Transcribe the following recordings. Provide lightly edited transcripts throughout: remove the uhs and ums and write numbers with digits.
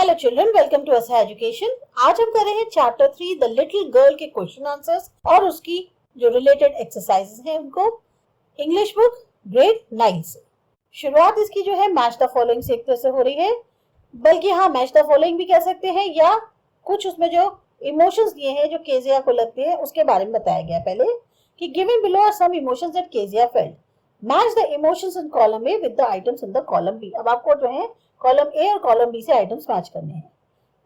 Hello children, welcome to असा education. आज हम कर रहे हैं चैप्टर 3 द लिटिल गर्ल के क्वेश्चन आंसर्स और उसकी जो रिलेटेड एक्सरसाइजेस हैं उनको इंग्लिश बुक ग्रेड 9 से। शुरुआत इसकी जो है मैच द फॉलोइंग से एक तरह से हो रही है, बल्कि हाँ मैच द फॉलोइंग भी कह सकते हैं, या कुछ उसमें जो इमोशंस दिए हैं जो केजिया को लगते हैं उसके बारे में बताया गया पहले कि given below are some emotions that Kezia felt, match the emotions in column A with the items in the column B. अब आपको जो है कॉलम ए और कॉलम बी से आइटम्स मैच करने हैं।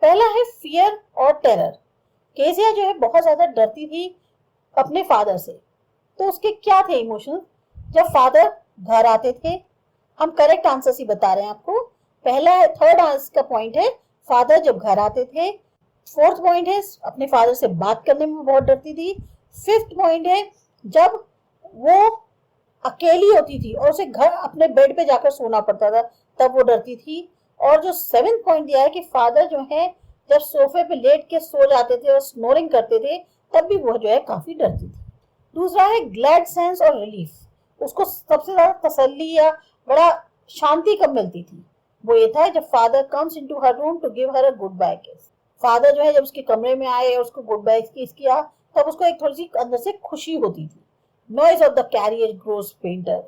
पहला है फियर और टेरर। केजिया जो है बहुत ज्यादा डरती थी अपने फादर से, तो उसके क्या थे इमोशंस जब फादर घर आते थे। हम करेक्ट आंसर ही बता रहे हैं आपको। पहला थर्ड आंसर का पॉइंट है फादर जब घर आते थे। फोर्थ पॉइंट है अपने फादर से बात करने में बहुत डरती थी। फिफ्थ पॉइंट है जब वो अकेली होती थी और उसे घर अपने बेड पे जाकर सोना पड़ता था तब वो डरती थी। और जो सेवेंथ पॉइंट दिया है कि फादर जो है जब सोफे पे लेट के सो जाते थे और स्नोरिंग करते थे तब भी वो जो है काफी डरती थी। दूसरा है ग्लैड सेंस और रिलीफ। उसको सबसे ज्यादा तसल्ली या बड़ा शांति कब मिलती थी, वो ये था जब father comes into her room to give her a good bye kiss. Father जो है जब उसके कमरे में आए और उसको गुड बाय किस किया तब उसको एक थोड़ी सी अंदर से खुशी होती थी। Noise of the carrier gross painter,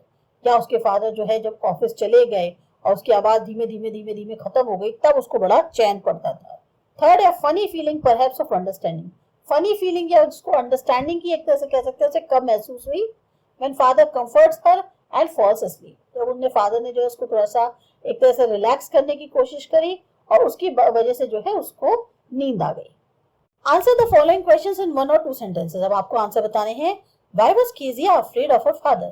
या उसके फादर जो है जब ऑफिस चले गए और उसकी आवाज धीमे धीमे धीमे धीमे खत्म हो गई तब उसको बड़ा चैन पड़ता था। थर्ड है funny feeling perhaps of understanding. Funny feeling या उसको अंडरस्टैंडिंग की एक तरह से कह सकते हैं, उसे कब महसूस हुई when father comforts her and falls asleep. तो उनने फादर ने जो है उसको थोड़ा सा एक तरह से रिलैक्स करने की कोशिश करी और उसकी वजह से जो है उसको नींद आ गई। Answer the following questions in 1 और 2 सेंटेंसेस। अब आपको आंसर बताने हैं। Why was Kezia afraid of her father?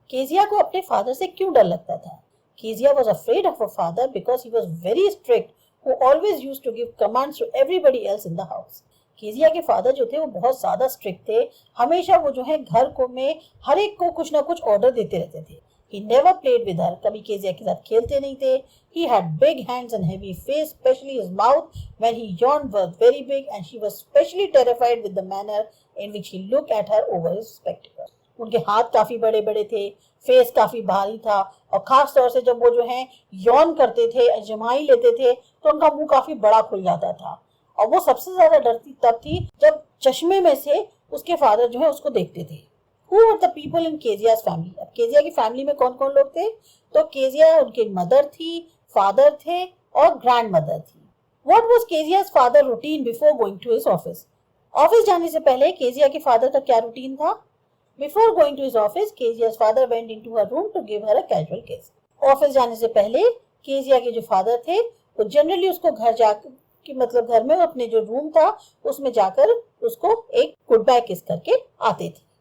Kezia को अपने फादर से क्यों डर लगता था? Kezia was afraid of her father because he was very strict, who always used to give commands to everybody else in the house. Kezia के father जो थे वो बहुत ज्यादा स्ट्रिक्ट थे। हमेशा वो जो है घर को में हर एक को कुछ ना कुछ ऑर्डर देते रहते थे। He never played with her. कभी केजिया के साथ खेलते नहीं थे। He had big hands and heavy face, especially his mouth when he yawned was very big, and she was especially terrified with the manner in which he looked at her over his spectacles. उनके हाथ काफी बड़े बड़े थे, face काफी भारी था और खास तौर से जब वो जो है यौन करते थे, जमाई लेते थे तो उनका मुंह काफी बड़ा खुल जाता था। और वो सबसे ज्यादा डरती तब थी जब चश्मे में से उसके फादर जो है उसको देखते थे। Who were the people in Kezia's family? अब केजिया की फैमिली में कौन कौन लोग थे? तो केजिया उनकी मदर थी, फादर थे और ग्रैंड मदर थी। What was Kezia's father routine before going to his office? Office जाने से पहले केजिया के फादर का क्या रूटीन था? Before going to his office, Kezia's father went into her room to give her a casual kiss. Office जाने से पहले केजिया के जो फादर थे वो जनरली उसको घर जाकर कि मतलब घर में अपने जो रूम था उसमें जाकर उसको एक गुड बाय किस करके आते थे।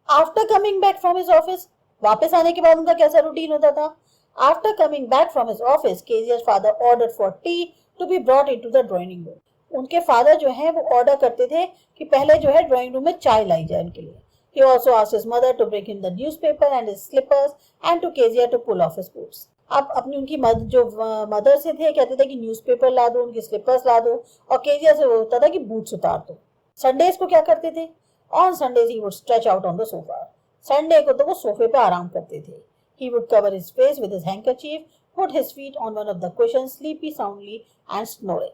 After coming back from his office, वापस आने के बाद उनका कैसा रूटीन होता था? After coming back from his office, केजिया's father ordered for tea to be brought into the drawing room. उनके फादर जो है वो ऑर्डर करते थे कि पहले जो है ड्राइंग रूम में चाय लाई जाए उनके लिए। He also asked his mother to bring him the newspaper and his slippers and to Kezia to pull off his boots. अब अपनी उनकी जो मदर से थे कहते थे कि न्यूज़पेपर ला दो, उनके स्लिपर्स ला दो, और केजिया से वो होता था कि बूट्स उतार दो। संडेज को क्या करते थे? On Sundays he would stretch out on the sofa. Sunday को तो वो सोफे पे आराम करते थे। He would cover his face with his handkerchief, put his feet on one of the cushions, sleepy soundly and snoring.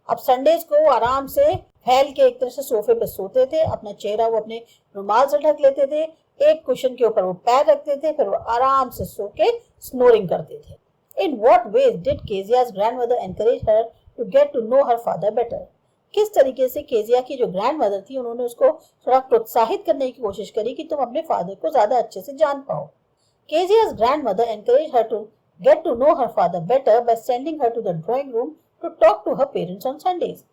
अब संडेज को आराम से फैल के एक तरह से सोफे पे सोते थे, अपना चेहरा वो अपने रुमाल से ढक लेते थे, एक कुशन के ऊपर वो पैर रखते थे, फिर वो आराम से सो के स्नोरिंग करते थे। In what ways did Kezia's grandmother encourage her to get to know her father better? किस तरीके से केजिया की जो ग्रैंड मदर थी उन्होंने उसको थोड़ा प्रोत्साहित करने की कोशिश करी कि तुम अपने फादर को ज्यादा अच्छे से जान पाओ। केजिया's grandmother encouraged her to get to know her father better by sending her to the drawing room to talk to her parents on Sundays.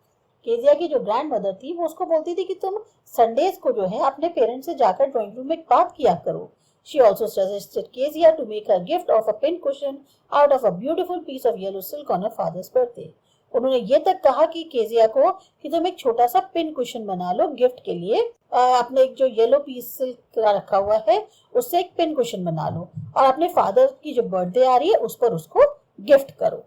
Kezia की जो ग्रैंड मदर थी वो उसको बोलती थी कि तुम संडेज को जो है अपने पेरेंट्स से जाकर ड्राइंग रूम में बात किया करो। She also suggested Kezia to make her gift of a pin cushion out of a beautiful piece of yellow silk on her father's birthday. उन्होंने ये तक कहा कि केजिया को कि तुम एक छोटा सा पिन कुशन बना लो गिफ्ट के लिए, अपने एक जो येलो पीस सिल्क रखा हुआ है उससे एक पिन कुशन बना लो और अपने फादर की जो बर्थडे आ रही है उस पर उसको गिफ्ट करो।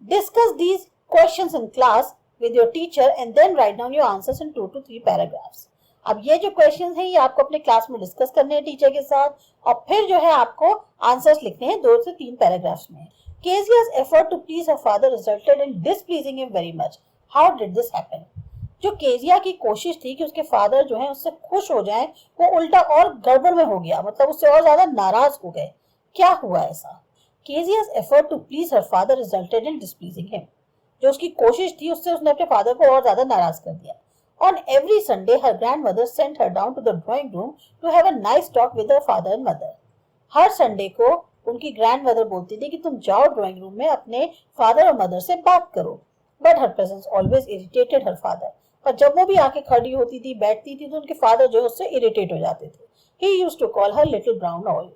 Discuss these questions in class with your teacher and then write down your answers in 2 to 3 paragraphs. अब ये जो क्वेश्चंस हैं ये आपको अपने क्लास में डिस्कस करने हैं टीचर के साथ और फिर जो है आपको आंसर्स लिखने हैं 2 से 3 पैराग्राफ्स में। Kezia's effort to please her father resulted in displeasing him very much. How did this happen? जो केजिया की कोशिश थी कि उसके फादर जो है उससे खुश हो जाएं, वो उल्टा और गड़बड़ में हो गया, मतलब उससे और ज्यादा नाराज हो गए। क्या हुआ ऐसा? केजिया's effort to please her father resulted in displeasing him. जो उसकी कोशिश थी उससे उसने अपने फादर को और ज्यादा नाराज कर दिया। On every Sunday, her grandmother sent her down to the drawing room to have a nice talk with her father and mother. Her Sunday को उनकी ग्रैंडमदर बोलती थी कि तुम जाओ ड्राइंग रूम में अपने फादर और मदर से बात करो। But her presence always irritated her father. पर जब वो भी आके खड़ी होती थी, बैठती थी, तो उनके फादर जो है उससे इरिटेट हो जाते थे। He used to call her little brown owl,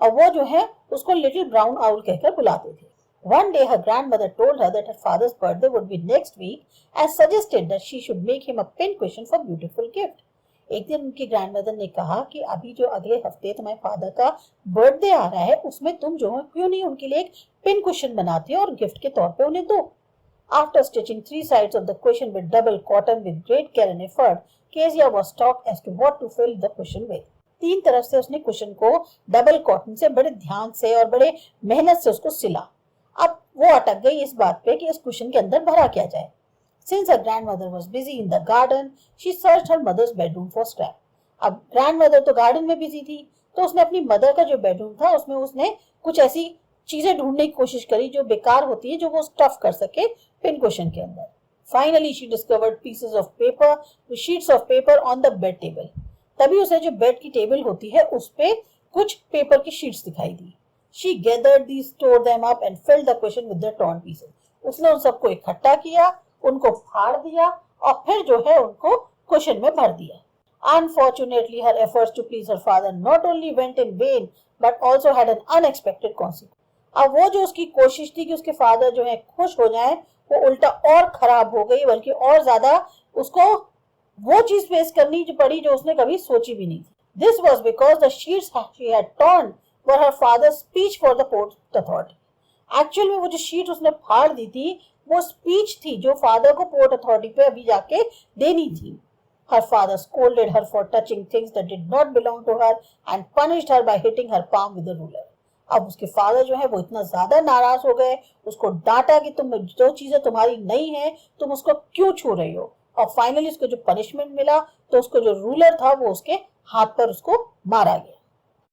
और वो जो है उसको लिटिल ब्राउन आउल कहकर बुलाते थे। One day her grandmother told her that her father's birthday would be next week and suggested that she should make him a pincushion for beautiful gift. एक दिन उनकी ग्रैंडमदर ने कहा कि अभी जो अगले हफ्ते तुम्हारे फादर का बर्थडे आ रहा है, उसमें तुम जो है क्यों नहीं उनके लिए एक पिन कुशन बनाते हो और गिफ्ट के तौर पे उन्हें दो। After stitching 3 sides of the cushion with double cotton with great care and effort, Kezia was shocked as to what to fill the cushion with. 3 तरफ से उसने कुशन को डबल कॉटन से बड़े ध्यान से और बड़े मेहनत से उसको सिला। अब वो अटक गई इस बात पे कि इस कुशन के अंदर भरा क्या जाए। Since her grandmother was busy in the garden, she searched her mother's bedroom for scrap. अब ग्रैंडमदर तो गार्डन में बिजी थी, तो उसने अपनी मदर का जो बेडरूम था उसमें उसने कुछ ऐसी चीजें ढूंढने की कोशिश करी जो बेकार होती है, जो वो स्टफ कर सके पिन कुशन के अंदर। Finally, she discovered pieces of paper, sheets of paper on the bed table. तभी उसे जो बेड की टेबल होती है उस पे कुछ पेपर की शीट्स दिखाई दी। She gathered these, stored them up and filled the cushion with the torn pieces. उसने उन सबको इकट्ठा किया, उनको फाड़ दिया और फिर जो है उनको कुशन में भर दिया। Unfortunately, her efforts to please her father not only went in vain but also had an unexpected consequence. अब वो जो उसकी कोशिश थी कि उसके फादर जो है खुश हो जाएं, वो उल्टा और खराब हो गई, बल्कि और ज्यादा उसको वो चीज फेस करनी पड़ी जो उसने कभी सोची भी नहीं थी। This was because the sheets she had torn were her father's speech for the port authority. Actual में वो जो शीट उसने फाड़ दी थी वो स्पीच थी जो फादर को पोर्ट अथॉरिटी पे अभी जाके देनी थी। Her father scolded her for touching things that did not belong to her and punished her by hitting her palm with a ruler. अब उसके फादर जो है वो इतना ज्यादा नाराज हो गए, उसको डांटा कि तुम जो चीजें तुम्हारी नहीं है तुम उसको क्यों छू रही हो, और फाइनली उसको जो पनिशमेंट मिला तो उसको जो रूलर था वो उसके हाथ पर उसको मारा गया।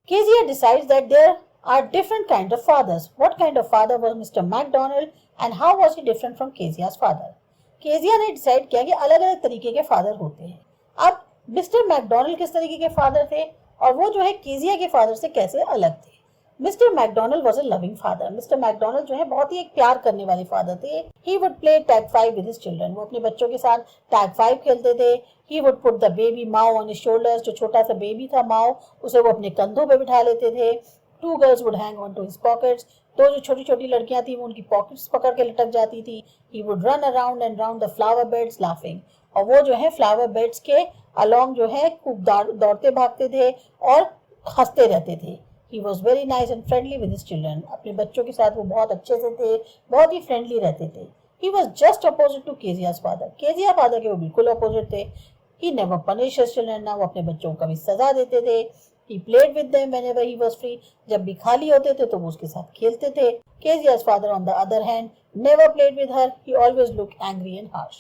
Kezia decides that there are different kinds of fathers. What kind of father was Mr. MacDonald and how was he different from Kezia's father? Kezia ने डिसाइड किया कि अलग अलग तरीके के फादर होते हैं। अब मिस्टर मैकडोनल्ड किस तरीके के फादर थे और वो जो है केजिया के फादर से कैसे अलग थे। Mister McDonald was a loving father. Mister McDonald जो है बहुत ही एक प्यार करने वाले फादर थे। He would play tag 5 with his children. वो अपने बच्चों के साथ टैग 5 खेलते थे। He would put the baby Mao on his shoulders. जो छोटा सा बेबी था माओ, उसे वो अपने कंधों पे बिठा लेते थे। 2 girls would hang on to his pockets. तो जो छोटी छोटी लड़कियां थी वो उनकी पॉकेट्स पकड़ के लटक जाती थी। He would run around and round the flower beds laughing. और वो जो है फ्लावर बेड्स के अलोंग जो है खूब दौड़ते भागते थे और हंसते रहते थे। He was very nice and friendly with his children. अपने बच्चों के साथ वो बहुत अच्छे से थे, बहुत ही फ्रेंडली रहते थे। He was just opposite to Kezia's father. Kezia father के वो बिल्कुल अपोजिट थे। He never punished his children. ना वो अपने बच्चों को कभी सजा देते थे। He played with them whenever he was free. जब भी खाली होते थे तो वो उसके साथ खेलते थे। Kezia's father on the other hand never played with her. He always looked angry and harsh.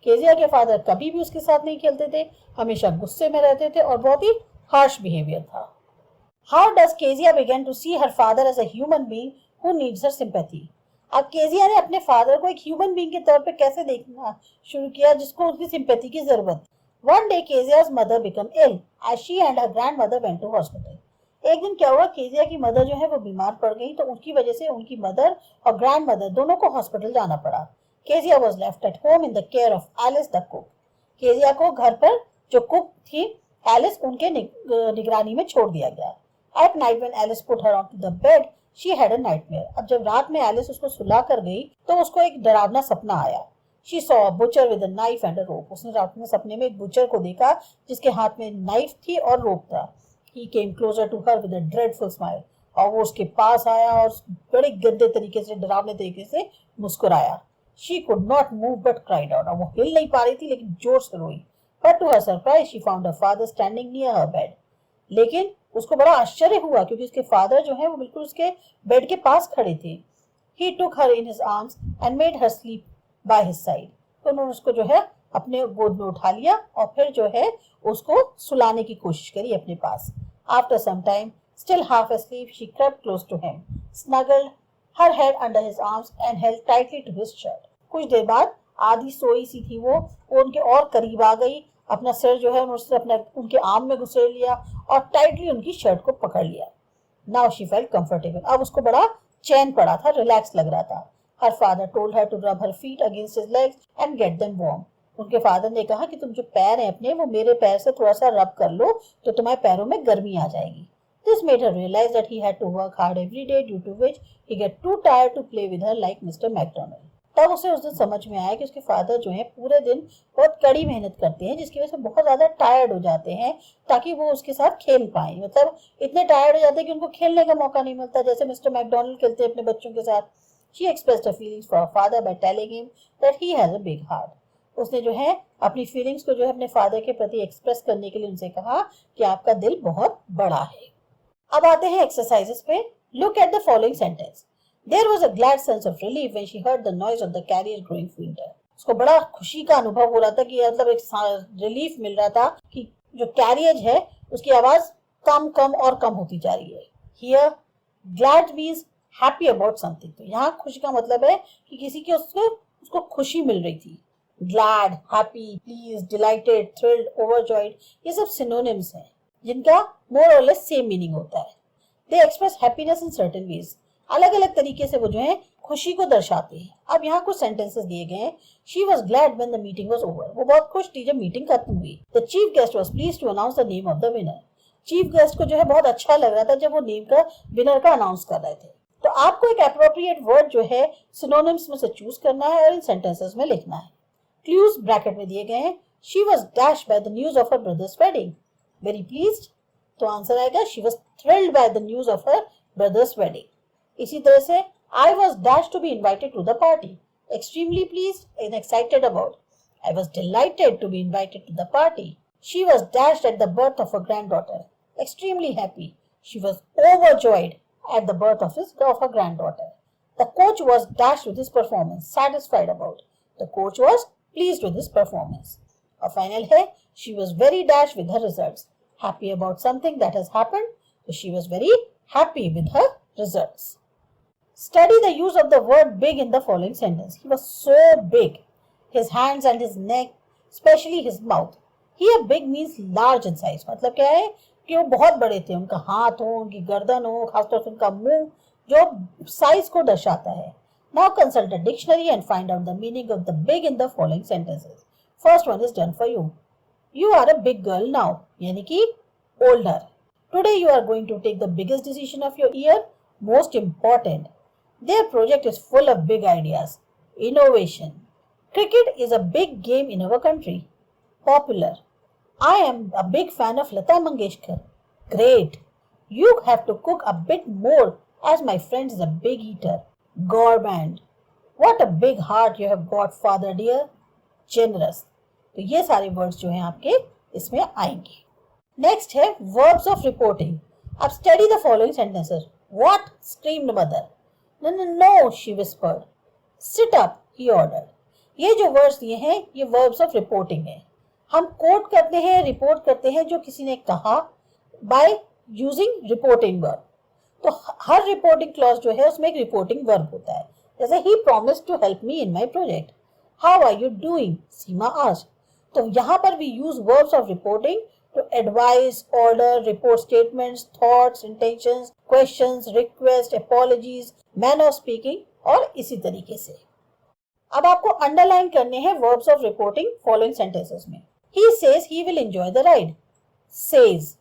Kezia के फादर कभी भी उसके साथ नहीं खेलते थे, हमेशा गुस्से में रहते थे और बहुत ही हार्श बिहेवियर था। How does Kezia begin to see her father as a human being who needs her sympathy? अब केजिया ने अपने फादर को एक ह्यूमन बीइंग के तौर पे कैसे देखना शुरू किया जिसको उसकी सिंपैथी की जरूरत। One day Kezia's mother became ill as she and her grandmother went to hospital. एक दिन क्या हुआ, केजिया की मदर जो है वो बीमार पड़ गई, तो उनकी वजह से उनकी मदर और ग्रैंड मदर दोनों को हॉस्पिटल जाना पड़ा। Kezia was left at home in the care of Alice the cook. Kezia को घर पर जो कुक थी एलिस उनके निगरानी में छोड़ दिया गया। At night when Alice put her onto the bed, she had a nightmare. अब जब रात में एलिस उसको सुला कर गई तो उसको एक डरावना सपना आया। She saw a butcher with a knife and a rope. उसने रात में सपने में एक बुचर को देखा जिसके हाथ में नाइफ थी और रोप था। He came closer to her with a dreadful smile. और वो उसके पास आया और बड़े गंदे तरीके से, डरावने तरीके से मुस्कुराया। She could not move but cried out. अब वो हिल नहीं पा रही थी लेकिन जोर से रोई। But to her surprise, she found her father standing near her bed. लेकिन उसको बड़ा आश्चर्य हुआ क्योंकि उसके फादर जो है वो बिल्कुल उसके बेड के पास खड़े थे। He took her in his arms and made her sleep by his side. तो उन्होंने उसको जो है अपने गोद में उठा लिया और फिर जो है उसको सुलाने की कोशिश करी अपने पास. After some time, still half asleep, she crept close to him, snuggled her head under his arms and held tightly to his shirt. कुछ देर बाद आधी सोई सी थी वो उनके और करीब आ गई, अपना सिर जो है उसने अपने उनके आर्म में घुसेड़ लिया और टाइटली उनकी शर्ट को पकड़ लिया. Now she felt comfortable. अब उसको बड़ा चैन पड़ा था, रिलैक्स लग रहा था. Her father told her to rub her feet against his legs and get them warm. उनके फादर ने कहा कि तुम जो पैर हैं अपने वो मेरे पैर से थोड़ा सा रब कर लो तो तुम्हारे पैरों में गर्मी आ जाएगी. This made her realize that he had to work hard every day, due to which he get too tired to play with her like Mr. McDonald. तब उसे उस दिन समझ में आया कि उसके फादर जो है पूरे दिन बहुत कड़ी मेहनत करते हैं जिसकी वजह से बहुत ज्यादा टायर्ड हो जाते हैं ताकि वो उसके साथ खेल पाए. मतलब इतने टायर्ड हो जाते हैं कि उनको खेलने का मौका नहीं मिलता जैसे मिस्टर मैकडोनल्ड खेलते हैं अपने बच्चों के साथ. She expressed her feelings for her father by telling him that he has a big heart. उसने जो है अपनी फीलिंग्स को जो है अपने फादर के प्रति एक्सप्रेस करने के लिए उनसे कहा कि आपका दिल बहुत बड़ा है. अब आते हैं एक्सरसाइजेस पे. Look at the following sentence. There was a glad sense of relief when she heard the noise of the carriage growing fainter. उसको बड़ा खुशी का अनुभव हो रहा था कि मतलब एक रिलीफ मिल रहा था कि जो कैरियज है उसकी आवाज कम कम और कम होती जा रही है. Here, glad means happy about something. तो यहाँ खुशी का मतलब है कि किसी की उसको खुशी मिल रही थी. Glad, happy, pleased, delighted, thrilled, overjoyed, ये सब synonyms हैं जिनका more or less same meaning होता है. They express happiness in certain ways. अलग अलग तरीके से वो जो है खुशी को दर्शाते हैं. अब यहाँ कुछ सेंटेंसेस दिए गए हैं. She was glad when the meeting was over. वो बहुत खुश थी जब मीटिंग खत्म हुई. The chief guest was pleased to announce the name of the winner. Chief guest को जो है बहुत अच्छा लग रहा था जब वो नेम का विनर का अनाउंस कर रहे थे. तो आपको एक एप्रोप्रिएट वर्ड जो है सिनोनिम्स में से चूज करना है और इन सेंटेंसेस में लिखना है. क्लूज ब्रैकेट में दिए गए हैं. She was dashed by the news of her brother's wedding. Very pleased. तो आंसर आएगा she was thrilled by the news of her brother's wedding. इसी तरह से I was dashed to be invited to the party. Extremely pleased and excited about. I was delighted to be invited to the party. She was dashed at the birth of her granddaughter. Extremely happy. She was overjoyed at the birth of her granddaughter. The coach was dashed with his performance. Satisfied about. The coach was pleased with his performance. और final है she was very dashed with her results. Happy about something that has happened. So she was very happy with her results. Study the use of the word big in the following sentence. He was so big. His hands and his neck, especially his mouth. Here big means large in size. मतलब क्या है कि वो बहुत बड़े थे. उनका हाथ हो, उनकी गर्दन हो, खासतौर से उनका मुंह जो साइज को दर्शाता है. Now consult a dictionary and find out the meaning of the big in the following sentences. First one is done for you. You are a big girl now. यानी कि older. Today you are going to take the biggest decision of your year. Most important. Their project is full of big ideas. Innovation. Cricket is a big game in our country. Popular. I am a big fan of Lata Mangeshkar. Great. You have to cook a bit more as my friend is a big eater. Gourmand. What a big heart you have got, father dear. Generous. तो ये सारे words जो हैं आपके इसमें आएंगे. Next है verbs of reporting. अब study the following sentences. What? Screamed mother. No, she whispered. Sit up, he ordered. ये जो वर्ड्स दिए हैं ये verbs of reporting है. हम कोट करते हैं, रिपोर्ट करते हैं जो किसी ने कहा by using reporting verb. तो हर रिपोर्टिंग क्लॉज जो है उसमें एक रिपोर्टिंग वर्ब होता है. जैसे he promised to help me in my project. How are you doing? Seema asked. तो यहाँ पर we use verbs of reporting to advise, order, report statements, thoughts, intentions, questions, requests, apologies, manner of speaking और इसी तरीके से. अब आपको underline करने हैं verbs of reporting following sentences में. He says he will enjoy the ride. Says.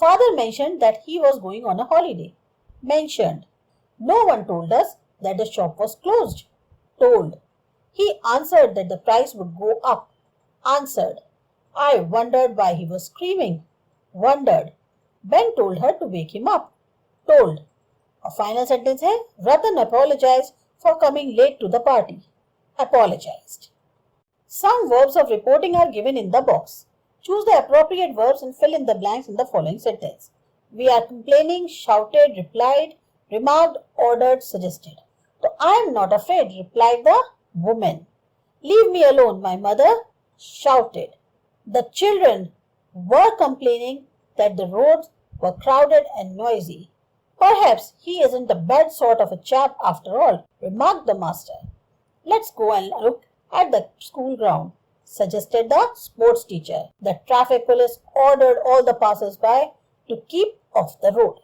Father mentioned that he was going on a holiday. Mentioned. No one told us that the shop was closed. Told. He answered that the price would go up. Answered. I wondered why he was screaming. Wondered. Ben told her to wake him up. Told. A final sentence है Ratan apologized for coming late to the party. Apologized. Some verbs of reporting are given in the box. Choose the appropriate verbs and fill in the blanks in the following sentence. We are complaining, shouted, replied, remarked, ordered, suggested. तो I am not afraid, replied the woman. Leave me alone, my mother shouted. The children were complaining that the roads were crowded and noisy. Perhaps he isn't a bad sort of a chap after all, remarked the master. Let's go and look at the school ground, suggested the sports teacher. The traffic police ordered all the passers-by to keep off the road.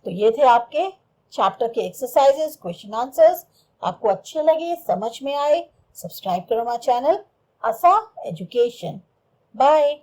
तो ये थे आपके chapter के exercises, question answers. आपको अच्छे लगे, समझ में आए, सब्सक्राइब करो हमारा चैनल आसा एजुकेशन. बाय.